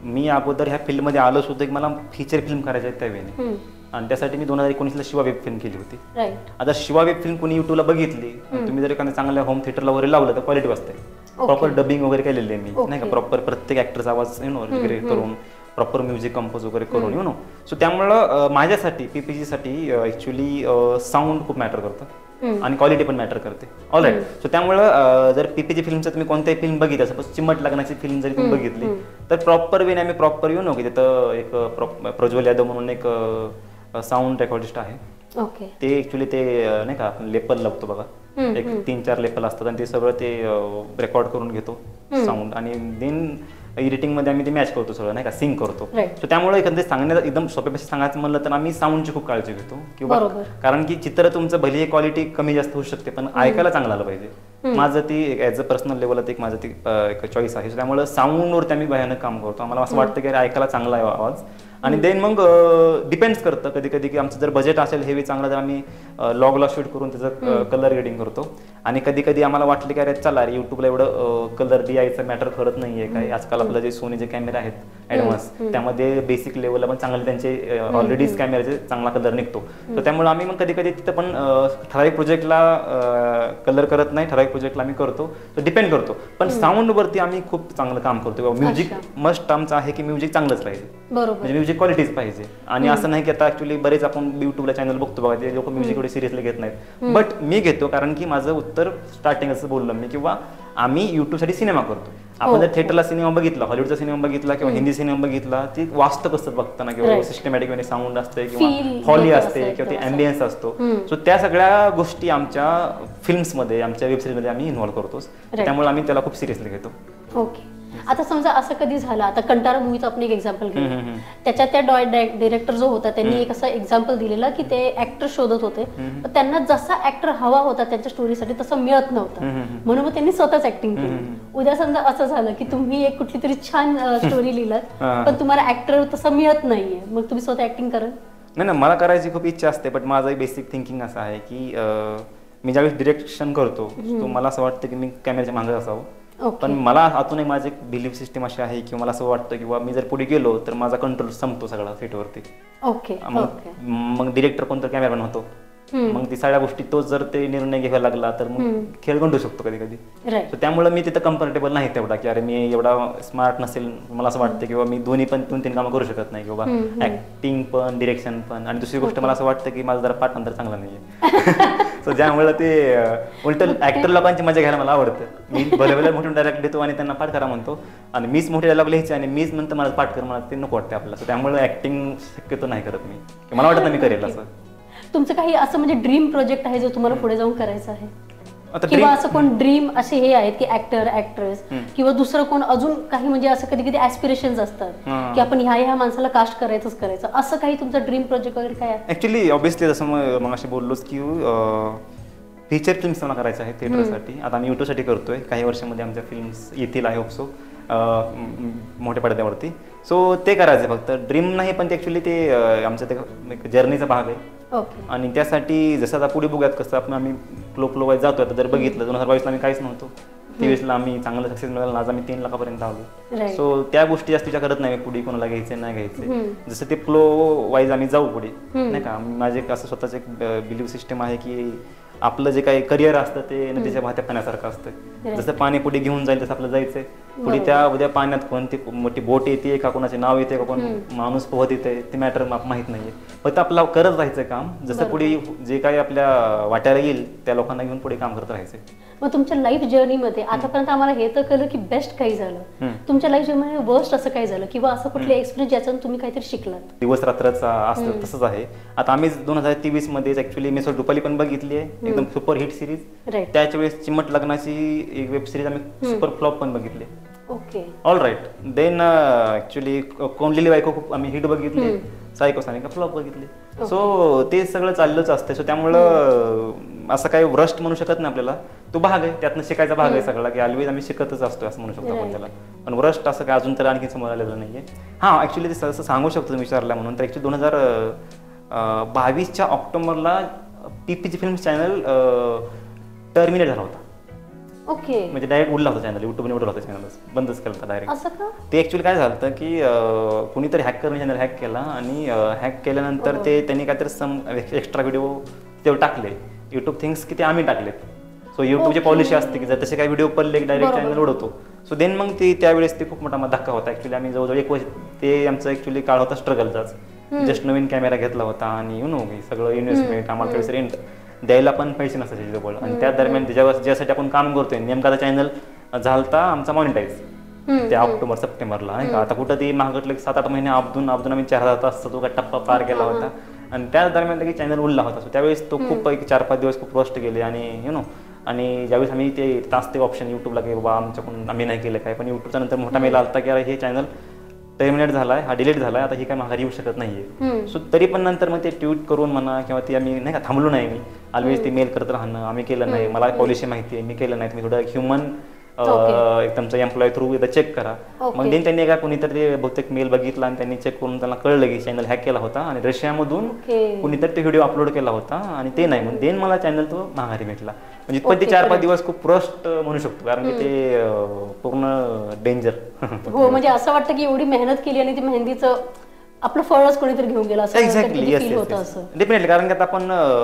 मी अगोदर ह्या फील्डमध्ये आलो सुद्धा की मला फीचर फिल्म करायच्या आहेत त्यावेळी. आणि त्यासाठी मी 2019ला शिवा वेब फिल्म केली होती. राईट. आता शिवा वेब फिल्म कोणी युट्यूबला बघितली, तुम्ही जर एखाद्या चांगल्या होम थिएटरला वगैरे लावलं तर क्वालिटी वाजते. प्रॉपर डबिंग वगैरे केलेली आहे मी, नाही का, प्रॉपर प्रत्येक ऍक्टरचा आवाज वगैरे करून, प्रॉपर म्युझिक कंपोज वगैरे करून सो त्यामुळं माझ्यासाठी पीपीजीसाठी ऍक्च्युली साऊंड खूप मॅटर करतं आणि क्वालिटी पण मॅटर करते. ऑलराईट. सो त्यामुळं जर पीपीजी फिल्मचं तुम्ही कोणत्याही फिल्म बघितली, सपोज चिमट लग्नाची फिल्म जरी तुम्ही बघितली तर प्रॉपर वेने आम्ही प्रॉपर की तिथं एक प्रज्वल यादव म्हणून एक साऊंड रेकॉर्डिस्ट आहे. ते ऍक्च्युली ते नाही का आपण लेपल लावतो बघा, एक 3-4 लेपल असतात आणि ते सगळं ते रेकॉर्ड करून घेतो साऊंड आणि देन एडिटिंग मध्ये आम्ही ते मॅच करतो सगळं, नाही का, सिंग करतो. सो त्यामुळे एखादं सांगण्यात एकदम सोप्या भाषेत सांगायचं म्हणलं तर आम्ही साऊंडची खूप काळजी घेतो किंवा कारण की चित्र तुमचं भले क्वालिटी कमी जास्त होऊ शकते पण ऐकायला चांगलं आलं पाहिजे. माझं ती ऍज अ पर्सनल लेवलला एक माझं ती एक चॉईस आहे. त्यामुळे साऊंडवरती आम्ही भयानक काम करतो. आम्हाला असं वाटतं की ऐकायला चांगला आहे आवाज आणि देन मग डिपेंड्स करतं कधी कधी की आमचं जर बजेट असेल हेवी चांगलं तर आम्ही लॉगला शूट करून त्याचं कलर ग्रेडिंग करतो आणि कधी कधी आम्हाला वाटलं की अरे चला अरे युट्यूबला एवढं कलर DIचं मॅटर करत नाहीये काय. आजकाल आपलं जे सोनीचे कॅमेरे आहेत ऍडव्हान्स त्यामध्ये बेसिक लेवलला पण चांगले त्यांचे ऑलरेडीच कॅमेऱ्याचे चांगला कलर निघतो. तर त्यामुळे आम्ही मग कधी कधी तिथं पण ठराविक प्रोजेक्टला कलर करत नाही, ठराविक प्रोजेक्टला आम्ही करतो. तर डिपेंड करतो. पण साऊंडवरती आम्ही खूप चांगलं काम करतो. म्युझिक मस्ट आमचं आहे की म्युझिक चांगलंच पाहिजे, म्हणजे म्युझिक क्वालिटीच पाहिजे. आणि असं नाही की आता ऍक्च्युली बरेच आपण युट्यूबला चॅनल बघतो बघा, ते लोक म्युझिक एवढे सिरियसली घेत नाहीत. बट मी घेतो कारण की माझं उत्तर स्टार्टिंग असं बोललो मी किंवा आम्ही युट्यूबसाठी सिनेमा करतो. आपण जर थिएटरला सिनेमा बघितला, हॉलिवूडचा सिनेमा बघितला किंवा हिंदी सिनेमा बघितला, ती वास्तव कसं बघताना किंवा सिस्टमॅटिक वे साऊंड असते किंवा हॉली असते किंवा ते अँबियन्स असतो. सो त्या सगळ्या गोष्टी आमच्या फिल्म्समध्ये, आमच्या वेबसिरीजमध्ये आम्ही इन्व्हॉल्व करतो. त्यामुळे आम्ही त्याला खूप सिरियसली घेतो. ओके. आता समजा असं कधी झालं, आता कंटारा मूवीचं आपण एक एक्झाम्पल घेऊ, त्याच्यात त्या डायरेक्टर जो होता त्यांनी एक असं एक्झाम्पल दिलेलं की ते ऍक्टर शोधत होते पण त्यांना जसा ऍक्टर हवा होता त्यांच्या स्टोरीसाठी तसा मिळत नव्हता, म्हणून मग त्यांनी स्वतःच ऍक्टिंग केली. उद्या समजा असं झालं की तुम्ही एक कुठली तरी छान स्टोरी लिहिलात पण तुम्हाला ऍक्टर तसा मिळत नाहीये, मग तुम्ही स्वतः ऍक्टिंग कराल? नाही, मला करायची खूप इच्छा असते. बट माझं बेसिक थिंकिंग असं आहे की मी ज्यावेळेस डिरेक्शन करतो तो मला असं वाटतं की मी कॅमेऱ्याच्या मागे असावं. पण मला आतून एक माझी एक बिलीफ सिस्टम अशी आहे की मला असं वाटतं की मी जर पुढे गेलो तर माझा कंट्रोल संपतो सगळा सेटवरती. मग डिरेक्टर कोणतं कॅमेरामॅन होतो, मग ती सगळ्या गोष्टी तोच जर ते निर्णय घ्यायला लागला तर मग खेळ गंडू शकतो कधी कधी. त्यामुळे मी तिथं कम्फर्टेबल नाही तेवढा की अरे मी एवढा स्मार्ट नसेल. मला असं वाटतं किंवा मी दोन्ही पण 2-3 कामं करू शकत नाही किंवा ऍक्टिंग पण डिरेक्शन पण. आणि दुसरी गोष्ट मला असं वाटतं की माझा जरा पाठांतर चांगला नाहीये. सो ज्यामुळे ते उलट ऍक्टर लोकांची मजा घ्यायला मला आवडतं. मी भले मोठे डायरेक्ट देतो आणि त्यांना पाठ करा म्हणतो आणि मीच मोठे डायलॉग लिहायचे आणि मीच म्हणतो मला पाठ कर, मला ते नको वाटते आपल्याला. त्यामुळे ऍक्टिंग शक्यतो नाही करत मी, मला वाटत मी करेल असं. तुमचं काही असं म्हणजे ड्रीम प्रोजेक्ट आहे जो तुम्हाला पुढे जाऊन करायचं आहे किंवा असं कोण ड्रीम असे हे आहेत की ऍक्टर ऍक्ट्रेस किंवा दुसरं कोण अजून काही म्हणजे असं कधी कधी ऍस्पिरेशन्स असतात की आपण ह्या माणसाला कास्ट करायचं, असं काही तुमचं ड्रीम प्रोजेक्ट वगैरे काय आहे? ऍक्च्युली ऑब्व्हियसली जसं मग असे बोललोच की फीचर फिल्म्स मला करायचं आहे थिएटरसाठी. आता आम्ही युट्यूबसाठी करतोय. काही वर्षामध्ये आमच्या फिल्म्स येतील आहे होपसो मोठ्या पडद्यावरती. सो ते करायचं फक्त ड्रीम नाही, पण ते ऍक्च्युली ते आमच्या ते एक जर्नीचा भाग आहे. आणि त्यासाठी जसं आता पुढे बघूयात कसं आपण आम्ही फ्लो वाईज जातोय. आता जर बघितलं 2022ला आम्ही काहीच नव्हतो, 23ला आम्ही चांगलं सक्सेस मिळालं, आज आम्ही 3 लाखापर्यंत आलो. सो त्या गोष्टी जास्त विचार करत नाही पुढे कोणाला घ्यायचे नाही घ्यायचे. जसं ते फ्लो वाईज आम्ही जाऊ पुढे, नाही का. माझे असं स्वतःच एक बिलीफ सिस्टम आहे की आपलं जे काही करिअर असतं ते नदीच्या वाहत्या पाण्यासारखं असतं. जसं पाणी पुढे घेऊन जाईल तसं आपलं जायचंय पुढे. त्या उद्या पाण्यात कोणती मोठी बोट येते का, कोणाचे नाव येते का, कोण माणूस पोहत येते ते मॅटर माहित नाहीये. फक्त आपलं करत राहायचं काम. जसं पुढे जे काही आपल्या वाट्याला येईल त्या लोकांना घेऊन पुढे काम करत राहायचं. मग तुमच्या लाईफ जर्नीमध्ये आतापर्यंत आम्हाला हे तर कळलं की बेस्ट काही झालं, तुमच्या लाईफ जर्नीमध्ये वर्स्ट असं काही झालं किंवा असं कुठले एक्सपिरियन्स ज्याच्यातून तुम्ही काहीतरी शिकलात? दिवस रात्रचा असतं तसंच आहे. आता आम्ही 2023 मध्ये ऍक्च्युली मिसळ रुपाली पण बघितली आहे, एकदम सुपर हिट सिरीज. त्याच्या वेळेस चिमट लग्नाची एक वेब सिरीज आम्ही सुपर फ्लॉप पण बघितली. All right. देन ऍक्च्युली कोंडलेली बायको खूप आम्ही हिट बघितली, सायको सानिका फ्लॉप बघितली. सो ते सगळं चाललंच असतं. सो त्यामुळं असं काही रस्ट म्हणू शकत नाही आपल्याला. तो भाग आहे, त्यातनं शिकायचा भाग आहे सगळा की ऑलवेज आम्ही शिकतच असतो असं म्हणू शकतो आपण त्याला. पण रस्ट असं काय अजून तर आणखी समोर आलेलं नाहीये. हा ऍक्च्युली ते असं सांगू शकतो तुम्ही विचारला म्हणून. तर ऍक्च्युली 2022च्या ऑक्टोबरला पीपीजी फिल्म चॅनल टर्मिनेट झाला होता. ओके. म्हणजे डायरेक्ट उडला होता चॅनल, युट्यूबने उडला होता चॅनल, बंदच केला होता डायरेक्ट. असं का? ते ॲक्च्युली काय झालं होतं की कुणीतरी हॅकरने चॅनल हॅक केला आणि हॅक केल्यानंतर त्यांनी काहीतरी सम एक्स्ट्रा व्हिडिओ तेव्हा टाकले. यूट्यूब थिंक्स की ते आम्ही टाकलेत. सो यूट्यूबची पॉलिसी असते की जर तसे काही व्हिडिओ पडले की डायरेक्ट चॅनल उडवतो. सो देन मग त्यावेळेस ते खूप मोठा धक्का होता. ॲक्च्युली आम्ही जवळजवळ 1 वर्ष ते आमचा ॲक्च्युली काळ होता स्ट्रगलचाच. जस्ट नवीन कॅमेरा घेतला होता आणि सगळं इन्व्हेस्टमेंट, आम्हाला त्यावेळेस रेंट द्यायला पण पैसे नसायचे जवळ. आणि त्या दरम्यान ज्यासाठी आपण काम करतोय नेमका चॅनल झालता आमचा मॉनिटाईज त्या ऑक्टोबर सप्टेंबरला नाही का. आता कुठं ते महागटलं 7-8 महिने अब्दून मी 4,000 तासचा तो टप्पा पार केला होता आणि त्याच दरम्यान की चॅनल उडला होता. सो त्यावेळेस तो खूप 4-5 दिवस खूप कष्ट गेले आणि आणि ज्यावेळेस आम्ही ते ऑप्शन युट्यूबला की बाबा आमच्याकडून आम्ही नाही केलं काय, पण युट्यूबच्या नंतर मोठा मेल आला की अरे हे चॅनल टर्मिनेट झालाय, हा डिलीट झालाय, आता ही काय माघारी येऊ शकत नाहीये. सो तरी पण नंतर मग ते ट्विट करून म्हणा किंवा ते आम्ही नाही का थांबलो नाही. मी ऑलवेज ते मेल करत राहणं, आम्ही केलं नाही, मला पॉलिसी माहिती आहे, मी केलं नाही, तुम्ही थोडं ह्युमन तुमचा एम्प्लॉय थ्रू एकदा चेक करा. मग त्यांनी काय कोणीतरी बहुतेक मेल बघितला आणि त्यांनी चेक करून त्यांना कळलं की चॅनल हॅक केला होता आणि रशियामधून कोणीतरी ते व्हिडिओ अपलोड केला होता आणि ते नाही म्हणून देन मला चॅनल तो माघारी भेटला. म्हणजे पण ते 4-5 दिवस खूप ट्रस्ट म्हणू शकतो कारण की ते पूर्ण डेंजर. हो, म्हणजे असं वाटतं की एवढी मेहनत केली आणि ती मेहनतीचं आपलं फळच कोणीतरी घेऊन गेला असं डेफिनेटली. कारण की आता आपण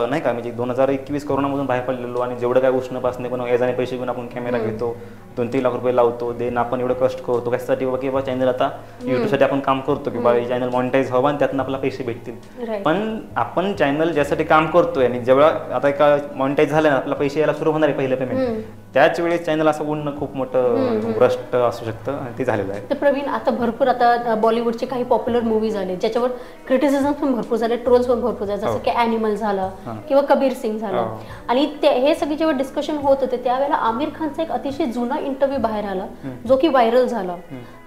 नाही का म्हणजे 2021 कोरोनामधून बाहेर पडलेलो आणि जेवढं काय उष्णपासणे पण याजाने पैसे घेऊन आपण कॅमेरा घेतो, 2-3 लाख रुपये लावतो, देन आपण एवढं कष्ट करतो कशासाठी बाबा की बाबा चॅनल आता युट्यूबसाठी आपण काम करतो की बाबा चॅनल मॉनिटाईज व्हावं आणि त्यातून आपल्याला पैसे भेटतील. पण आपण चॅनल ज्यासाठी काम करतोय आणि जेव्हा आता एका मॉनिटाईज झालं ना आपल्याला पैसे यायला सुरू होणार आहे पहिलं पेमेंट, त्याच वेळेस चॅनल असं उडणं खूप मोठं भ्रष्ट असू शकतं आणि ते झालेलं आहे. तर प्रवीण, आता भरपूर आता बॉलिवूडचे काही पॉप्युलर मूवीज आले ज्याच्यावर क्रिटिसिझम पण भरपूर झाले, ट्रोल्स पण भरपूर झाले, जसं की ॲनिमल झालं किंवा कबीर सिंग झालं. आणि हे सगळे जेव्हा डिस्कशन होत होते त्यावेळेला आमिर खानचा एक अतिशय जुना इंटरव्ह्यू बाहेर आला जो की व्हायरल झाला.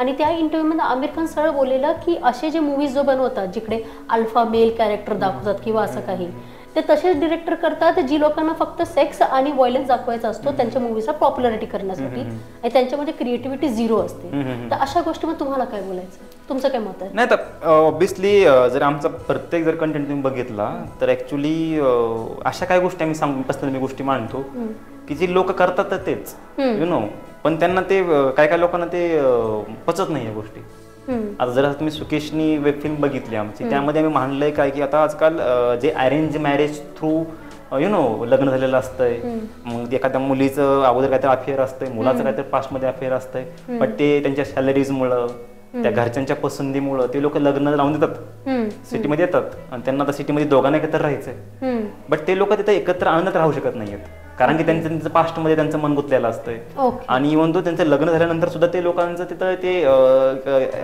आणि त्या इंटरव्ह्यू मध्ये आमिर खान सरळ बोललेला की असे जे मूवीज जो बनवतात जिकडे अल्फा मेल कॅरेक्टर दाखवतात किंवा असं काही, ते तसेच डिरेक्टर करतात जी लोकांना फक्त सेक्स आणि व्हायलन्स दाखवायचा असतो त्यांच्या मूवीचा पॉप्युलॅरिटी करण्यासाठी आणि त्यांच्यामध्ये क्रिएटिव्हिटी 0 असते. तर अशा गोष्टीमध्ये तुम्हाला काय बोलायचं, तुमचं काय मत आहे? नाही तर ऑब्व्हियसली जर आमचा प्रत्येक जर कंटेंट तुम्ही बघितला तर ऍक्च्युली अशा काही गोष्टी आम्ही सांगू पर्सनली मी गोष्टी मांडतो की जी लोक करतात तेच पण त्यांना ते काय लोकांना ते पचत नाही या गोष्टी. आता जर तुम्ही सुकेशनी वेब फिल्म बघितली आमची, त्यामध्ये आम्ही मांडलंय काय की आता आजकाल जे अरेंज मॅरेज थ्रू लग्न झालेलं असतंय, मग एखाद्या मुलीचं अगोदर काहीतरी अफेअर असतंय, मुलाचं काहीतरी पास्टमध्ये अफेअर असतंय, पण ते त्यांच्या सॅलरीजमुळं त्या घरच्यांच्या पसंतीमुळं ते लोक लग्न लावून देतात, सिटीमध्ये येतात आणि त्यांना आता सिटीमध्ये दोघांना एकत्र राहायचंय, बट ते लोक तिथे एकत्र आनंदात राहू शकत नाहीयेत कारण की त्यांचं पास्टमध्ये त्यांचं मन गुंतलेलं असतंय. आणि इव्हन तो त्यांचं लग्न झाल्यानंतर सुद्धा ते लोकांचं तिथं ते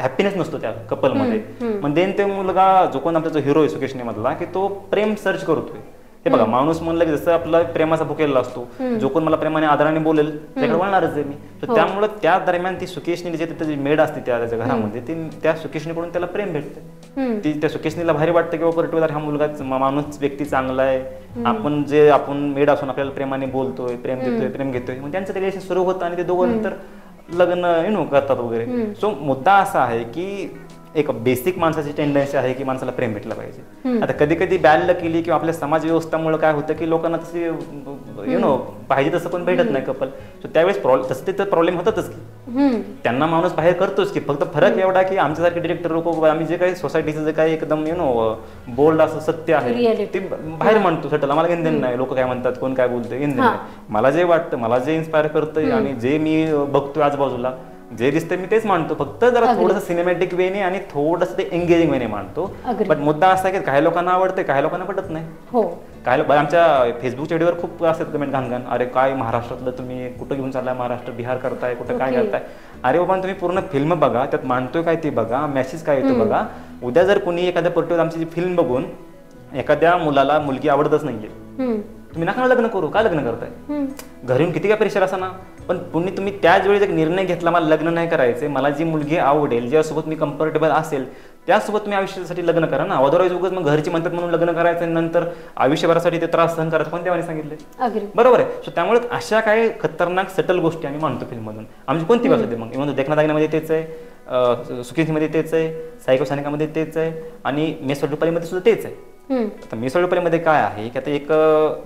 हॅपीनेस नसतो त्या कपलमध्ये. मग देन ते मुलगा जो कोण आपला जो हिरो आहे सुकेशने मधला की तो प्रेम सर्च करतोय. हे बघा, माणूस म्हणलं की जसं आपला प्रेमाचा भुकेलेला असतो, जो कोण मला प्रेमाने आदराने बोलेल त्याकडे वळणारच आहे मी. तर त्यामुळे त्या दरम्यान ती सुकेशनी जे तिथं जी मेड असते त्याच्या घरामध्ये ती त्या सुकेशनीकडून त्याला प्रेम भेटते. ती त्या सुकेशनीला भारी वाटतं की पर्टिक्युलर हा मुलगा माणूस व्यक्ती चांगला आहे, आपण मेड असून आपल्याला प्रेमाने बोलतोय, प्रेम देतोय, प्रेम घेतोय, मग त्यांचं ते रिलेशन सुरू होतं आणि ते दोघं नंतर लग्न करतात वगैरे. सो मुद्दा असा आहे की एक बेसिक माणसाची टेंडन्सी आहे की माणसाला प्रेम भेटलं पाहिजे. आता कधी कधी बॅड लकीली किंवा आपल्या समाज व्यवस्थामुळे काय होतं की लोकांना तसे पाहिजे तसं पण भेटत नाही कपल. सो त्यावेळेस तसं ते प्रॉब्लेम होतातच की त्यांना माणूस बाहेर करतोच की. फक्त फरक एवढा की आमच्यासारखे डिरेक्टर लोक आम्ही जे काही सोसायटीचं जे काही एकदम बोल्ड असं सत्य आहे ते बाहेर म्हणतो सटल, आम्हाला घेणं नाही लोक काय म्हणतात, कोण काय बोलतोय घेणं नाही. मला जे वाटतं, मला जे इन्स्पायर करतंय आणि जे मी बघतोय आजूबाजूला जे दिसतंय मी तेच मांडतो, फक्त जरा थोडंसं सिनेमॅटिक वेने आणि थोडंसं ते एंगेजिंग वेने मांडतो. पण मुद्दा असा आहे की काही लोकांना आवडते, काही लोकांना पटत नाही. काही लोक आमच्या फेसबुकच्या व्हिडिओवर खूप असतात कमेंट घाण, अरे काय महाराष्ट्रातलं तुम्ही कुठं घेऊन चाललाय, महाराष्ट्र बिहार करताय, कुठं काय करताय. अरे बाबा तुम्ही पूर्ण फिल्म बघा, त्यात मांडतोय काय ते बघा, मेसेज काय येतो बघा. उद्या जर कोणी एखाद्या पर्टिक्युलर आमची फिल्म बघून एखाद्या मुलाला मुलगी आवडतच नाहीये, तुम्ही नका लग्न करू, काय लग्न करताय, घरी किती काय प्रेशर असा ना, पण तुम्ही त्याच वेळेस एक निर्णय घेतला मला लग्न नाही करायचंय, मला जी मुलगी आवडेल, ज्यासोबत मी कम्फर्टेबल असेल त्यासोबत तुम्ही आयुष्यासाठी लग्न करा ना. अदरवाईज उगाच मग घरची म्हणतात म्हणून लग्न करायचं नंतर आयुष्यभरासाठी ते त्रास सहन करायचं कोण देवाने सांगितले, बरोबर आहे. सो त्यामुळे अशा काही खतरनाक सटल गोष्टी आम्ही मानतो फिल्ममधून. आमची कोणती बाजू आहे मग म्हणतो देखना दागिनामध्ये तेच आहे, सुकेशनीमध्ये तेच आहे, सायको सानिकामध्ये तेच आहे आणि मेसोड रुपालीमध्ये सुद्धा तेच आहे. आता मेसोड रुपालीमध्ये काय आहे की आता एक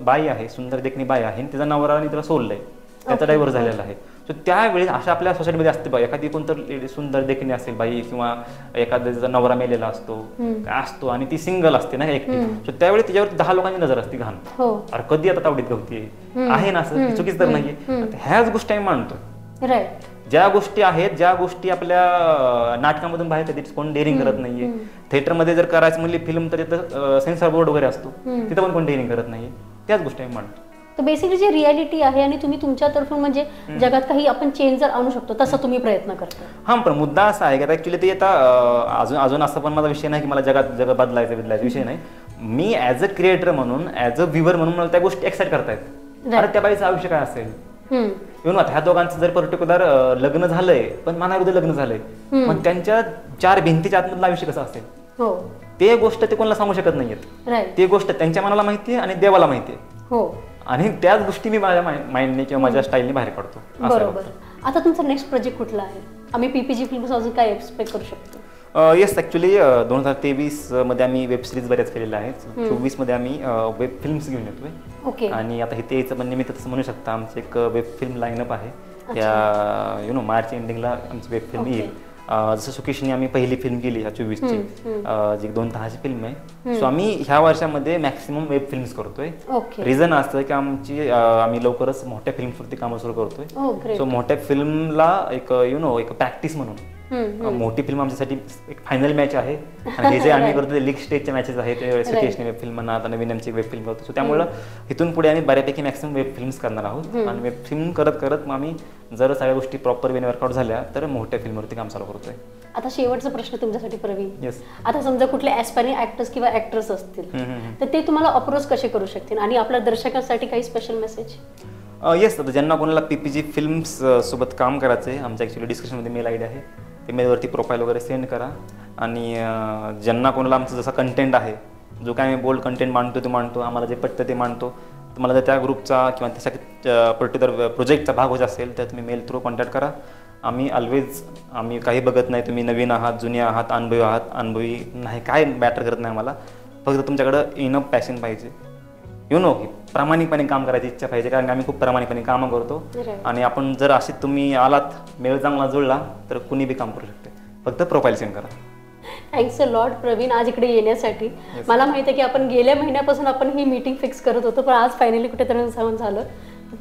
बाई आहे, सुंदर देखणी बाई आहे, तिचा नवरा आणि तिला सोडलंय त्याचा डायव्हर्स झालेला आहे. सो त्यावेळेस अशा आपल्या सोसायटीमध्ये असते बघा, एखादी कोणतर लेडी सुंदर देखील असेल बाई, किंवा एखाद्याचा नवरा मेलेला असतो आणि ती सिंगल असते ना एकटी, सो त्यावेळी तिच्यावर 10 लोकांची नजर असते घाण. अरे कधी आता तावडीत गवती आहे ना, असं चुकीच तर नाहीये. ह्याच गोष्टी आम्ही मांडतो. ज्या गोष्टी आहेत, ज्या गोष्टी आपल्या नाटकामधून बाहेर कधी कोण डेअरिंग करत नाहीये. थिएटरमध्ये जर करायचं म्हणली फिल्म तर तिथं सेन्सॉर बोर्ड वगैरे असतो, तिथं पण कोण डेअरिंग करत नाहीये. त्याच गोष्टी आम्ही मांडतो. तर बेसिकली जे रियालिटी आहे आणि तुम्ही तुमच्यातर्फून म्हणजे जगात काही आपण चेंज जर आणू शकतो तसा तुम्ही प्रयत्न करता. हा, पण मुद्दा असा आहे की ऍक्च्युली ते आता अजून असं पण माझा विषय नाही की मला जग बदलायचा विषय नाही. मी ऍज अ क्रिएटर म्हणून, ऍज अ व्ह्युअर म्हणून मला त्या गोष्टी एक्साइट करतायत. अरे त्या बाईचं आयुष्य काय असेल, येऊन ह्या दोघांचं जर पर्टिक्युलर लग्न झालंय पण मनाविरुद्ध लग्न झालंय, मग त्यांच्या 4 भिंतीच्या आतमधलं आयुष्य कसं असेल, ते गोष्ट ते कोणाला सांगू शकत नाहीयेत. ते गोष्ट त्यांच्या मनाला माहितीये आणि देवाला माहितीये. आणि त्याच गोष्टी मी माझ्या माइंडने किंवा माझ्या स्टाईलने बाहेर काढतो. बरोबर. आता तुमचा नेक्स्ट प्रोजेक्ट कुठला आहे? आम्ही पीपीजी फिल्म्स अजून काय एक्सपेक्ट करू शकतो? येस, ॲक्च्युली 2023 मध्ये आम्ही वेब सिरीज बऱ्याच केलेल्या आहेत. 24 मध्ये आम्ही वेब फिल्म्स घेऊन येतोय. आणि आता इथे यायचं पण निमित्त तसं म्हणू शकता, आमचं एक वेब फिल्म लाईनअप आहे. त्या मार्च एंडिंगला आमची वेब फिल्म येईल. जसं सुकेशनी आम्ही पहिली फिल्म केली ह्या 24ची, जी 2 तासाची फिल्म आहे. सो आम्ही ह्या वर्षामध्ये मॅक्सिमम वेब फिल्म्स करतोय. रिझन असतं की आम्ही लवकरच मोठ्या फिल्म्सवरती कामं सुरू करतोय. सो मोठ्या फिल्मला एक एक प्रॅक्टिस म्हणून मोठी फिल्म आमच्यासाठी एक फायनल मॅच आहे. आणि हे जे आम्ही करतो लीग स्टेजच्या मॅचेस आहेत, सुकेशने वेब फिल्म म्हणा, आता नवीन आमची वेब फिल्म करतो. सो त्यामुळे इथून पुढे आम्ही बऱ्यापैकी मॅक्सिमम वेब फिल्म्स करणार आहोत. आणि वेब फिल्म करत करत मग आम्ही जर सगळ्या गोष्टी प्रॉपर वेने वर्कआउट झाल्या तर मोठ्या फिल्मवरती काम चालू करतोय. आता शेवटचा प्रश्न तुमच्यासाठी प्रवीण. आता समजा कुठले ऍस्पायरिंग ऍक्टर्स किंवा ऍक्ट्रेस असतील तर ते तुम्हाला अप्रोच कसे करू शकतील आणि आपल्या दर्शकांसाठी काही स्पेशल मेसेज? येस, आता ज्यांना कोणाला पीपीजी फिल्म्स सोबत काम करायचं आहे, आमच्या ॲक्च्युली डिस्क्रिप्शनमध्ये मेल आयडी आहे, ते मेलवरती प्रोफाईल वगैरे सेंड करा. आणि ज्यांना कोणाला आमचं जसं कंटेंट आहे, जो काय आम्ही बोल्ड कंटेंट मांडतो ते मांडतो, आम्हाला जे पटतं ते मांडतो, तुम्हाला जर त्या ग्रुपचा किंवा त्याच्या पर्टिक्युलर प्रोजेक्टचा भाग होत असेल तर तुम्ही मेल थ्रू कॉन्टॅक्ट करा. आम्ही काही बघत नाही, तुम्ही नवीन आहात, जुने आहात, अनुभवी नाही, काय मॅटर करत नाही आम्हाला. फक्त तुमच्याकडं इनफ पॅशन पाहिजे, प्रामाणिकपणे काम करायची इच्छा पाहिजे. कारण आम्ही खूप प्रामाणिकपणे कामं करतो. आणि आपण जर असे तुम्ही आलात, मेळ चांगला जुळला तर कुणी बी काम करू शकते. फक्त प्रोफाईल सेंड करा. थँक्स अ लॉट प्रवीण आज इकडे येण्यासाठी. मला माहिती आहे की आपण गेल्या महिन्यापासून आपण ही मीटिंग फिक्स करत होतो, पण आज फायनली कुठेतरी झालं.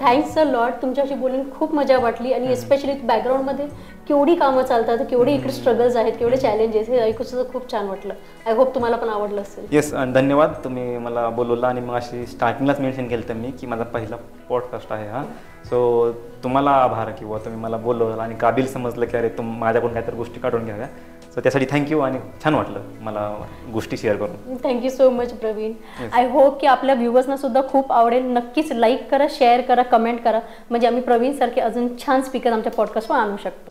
Thanks a lot. तुमच्याशी बोलून खूप मजा वाटली. आणि एस्पेशली बॅकग्राऊंडमध्ये केवढी कामं चालतात, केवढी इकडे स्ट्रगल्स आहेत, केवढे चॅलेंजेस, हे ऐकून सुद्धा खूप छान वाटलं. आय होप तुम्हाला पण आवडलं असेल. येस, धन्यवाद. तुम्ही मला बोलवलं आणि मग अशी स्टार्टिंगलाच मेन्शन केलं मी की माझा पहिला पॉडकास्ट आहे हा. सो तुम्हाला आभार किंवा तुम्ही मला बोलवलं आणि काबिल समजलं की अरे माझ्याकडून काहीतरी गोष्टी काढून घ्याव्या. सो त्यासाठी थँक्यू आणि छान वाटलं मला गोष्टी शेअर करून. Thank you so much Praveen. I hope की आपल्या व्ह्युअर्सना सुद्धा खूप आवडेल. नक्कीच लाईक करा, शेअर करा, कमेंट करा, म्हणजे आम्ही प्रवीण सारखे अजून छान स्पीकर आमच्या पॉडकास्टवर आणू शकतो.